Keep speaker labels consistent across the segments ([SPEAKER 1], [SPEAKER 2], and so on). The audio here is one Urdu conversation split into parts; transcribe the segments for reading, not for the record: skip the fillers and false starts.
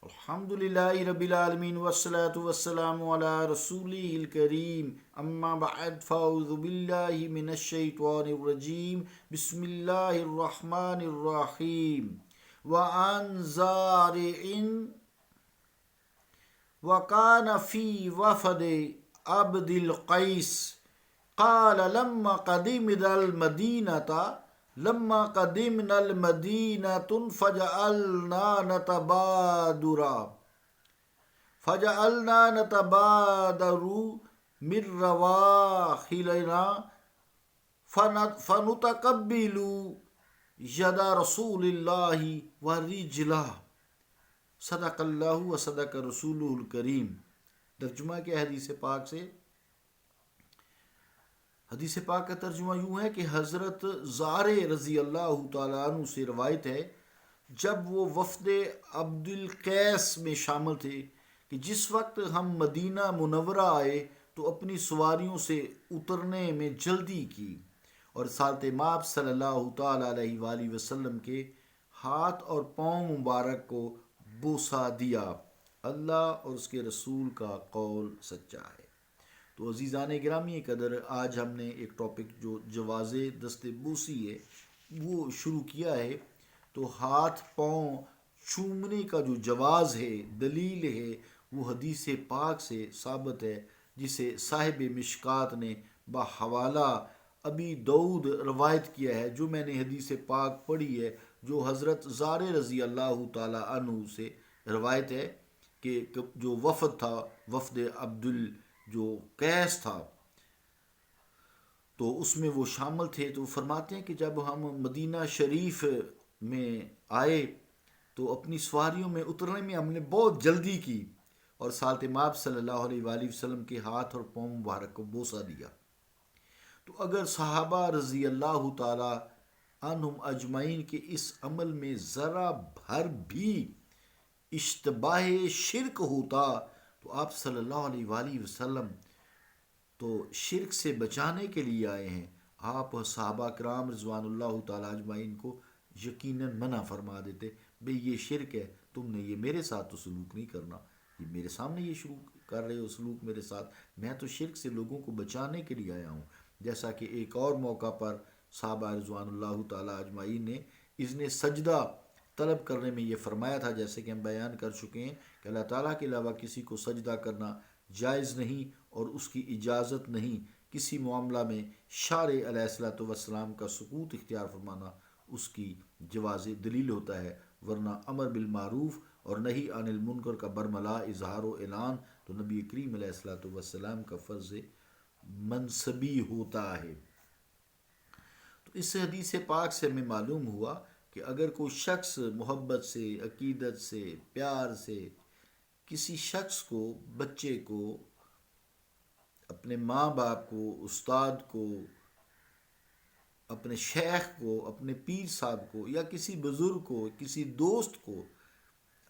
[SPEAKER 1] الحمد للہ رب العالمین والصلاة والسلام علی رسولہ الکریم اما بعد فاعوذ باللہ من الشیطان الرجیم بسم اللہ الرحمن الرحیم وعن زارع وکان فی وفد عبد القیس قال لما قدمنا المدینة فجعلنا نتبادر من رواحلنا فنتقبل ید رسول اللہ ورجلہ صدق اللہ و صدق رسولہ الکریم۔ ترجمہ کیا حدیث پاک سے؟ حدیث پاک کا ترجمہ یوں ہے کہ حضرت زارع رضی اللہ تعالیٰ عنہ سے روایت ہے جب وہ وفد عبد القیس میں شامل تھے کہ جس وقت ہم مدینہ منورہ آئے تو اپنی سواریوں سے اترنے میں جلدی کی اور سالت مآب صلی اللہ تعالیٰ علیہ وآلہ وسلم کے ہاتھ اور پاؤں مبارک کو بوسہ دیا۔ اللہ اور اس کے رسول کا قول سچا ہے۔ تو عزیزان گرامی قدر، آج ہم نے ایک ٹاپک جو جواز دست بوسی ہے وہ شروع کیا ہے۔ تو ہاتھ پاؤں چومنے کا جو جواز ہے، دلیل ہے، وہ حدیث پاک سے ثابت ہے جسے صاحب مشکات نے بحوالہ ابی داؤد روایت کیا ہے، جو میں نے حدیث پاک پڑھی ہے، جو حضرت زارع رضی اللہ تعالی عنہ سے روایت ہے کہ جو وفد تھا، وفد جو قیس تھا، تو اس میں وہ شامل تھے۔ تو فرماتے ہیں کہ جب ہم مدینہ شریف میں آئے تو اپنی سواریوں میں اترنے میں ہم نے بہت جلدی کی اور سالت مآب صلی اللہ علیہ وآلہ وسلم کے ہاتھ اور پاؤں مبارک کو بوسہ دیا۔ تو اگر صحابہ رضی اللہ تعالی عنہم اجمعین کے اس عمل میں ذرا بھر بھی اشتباہ شرک ہوتا تو آپ صلی اللہ علیہ وآلہ وسلم تو شرک سے بچانے کے لیے آئے ہیں۔ آپ صحابہ کرام رضوان اللہ تعالیٰ اجمعین کو یقیناً منع فرما دیتے، بھئی یہ شرک ہے، تم نے یہ میرے ساتھ تو سلوک نہیں کرنا، یہ میرے سامنے یہ شروع کر رہے ہو سلوک میرے ساتھ، میں تو شرک سے لوگوں کو بچانے کے لیے آیا ہوں۔ جیسا کہ ایک اور موقع پر صحابہ رضوان اللہ تعالیٰ اجمعین نے اذن سجدہ طلب کرنے میں یہ فرمایا تھا، جیسے کہ ہم بیان کر چکے ہیں کہ اللہ تعالیٰ کے علاوہ کسی کو سجدہ کرنا جائز نہیں اور اس کی اجازت نہیں۔ کسی معاملہ میں شارع علیہ الصلوۃ والسلام کا سکوت اختیار فرمانا اس کی جواز دلیل ہوتا ہے، ورنہ امر بالمعروف اور نہی عن المنکر کا برملا اظہار و اعلان تو نبی کریم علیہ الصلوۃ والسلام کا فرض منصبی ہوتا ہے۔ تو اس حدیث پاک سے ہمیں معلوم ہوا کہ اگر کوئی شخص محبت سے، عقیدت سے، پیار سے کسی شخص کو، بچے کو، اپنے ماں باپ کو، استاد کو، اپنے شیخ کو، اپنے پیر صاحب کو، یا کسی بزرگ کو، کسی دوست کو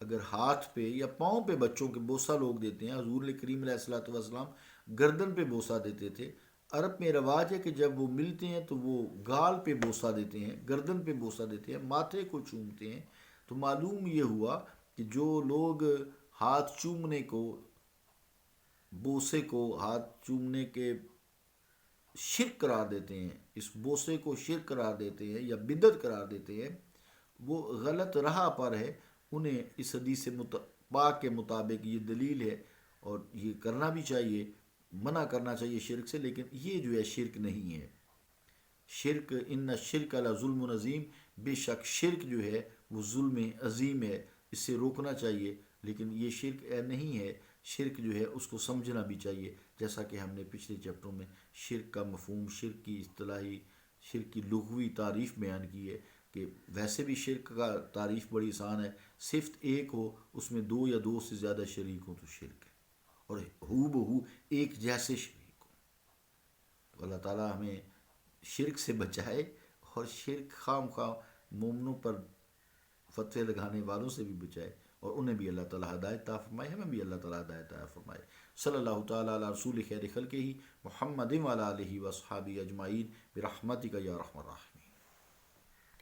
[SPEAKER 1] اگر ہاتھ پہ یا پاؤں پہ بچوں کے بوسہ لوگ دیتے ہیں، حضور کریم علیہ الصلوۃ والسلام گردن پہ بوسہ دیتے تھے۔ عرب میں رواج ہے کہ جب وہ ملتے ہیں تو وہ گال پہ بوسہ دیتے ہیں، گردن پہ بوسہ دیتے ہیں، ماتھے کو چومتے ہیں۔ تو معلوم یہ ہوا کہ جو لوگ ہاتھ چومنے کو، بوسے کو ہاتھ چومنے کے شرک قرار دیتے ہیں، اس بوسے کو شرک قرار دیتے ہیں یا بدعت قرار دیتے ہیں، وہ غلط راہ پر ہے۔ انہیں اس حدیث پاک کے مطابق یہ دلیل ہے اور یہ کرنا بھی چاہیے، منع کرنا چاہیے شرک سے، لیکن یہ جو ہے شرک نہیں ہے۔ شرک ان الشرک لظلم عظیم، بے شک شرک جو ہے وہ ظلم عظیم ہے، اس سے روکنا چاہیے، لیکن یہ شرک نہیں ہے۔ شرک جو ہے اس کو سمجھنا بھی چاہیے، جیسا کہ ہم نے پچھلے چیپٹروں میں شرک کا مفہوم، شرک کی اصطلاحی، شرک کی لغوی تعریف بیان کی ہے کہ ویسے بھی شرک کا تعریف بڑی آسان ہے، صفت ایک ہو، اس میں دو یا دو سے زیادہ شریک ہوں تو شرک ہے، اور ہو بہو ایک جیسے شریک ہوں۔ تو اللہ تعالیٰ ہمیں شرک سے بچائے اور شرک خام خواہ مومنوں پر فتوے لگانے والوں سے بھی بچائے، اور انہیں بھی اللہ تعالیٰ ہدایت عطا فرمائے، ہمیں بھی اللہ تعالیٰ ہدایت عطا فرمائے۔ صلی اللہ تعالیٰ علی رسول خیر خلقہ محمد وعلی آلہ وصحبہ اجمعین برحمتک یا ارحم الراحمین۔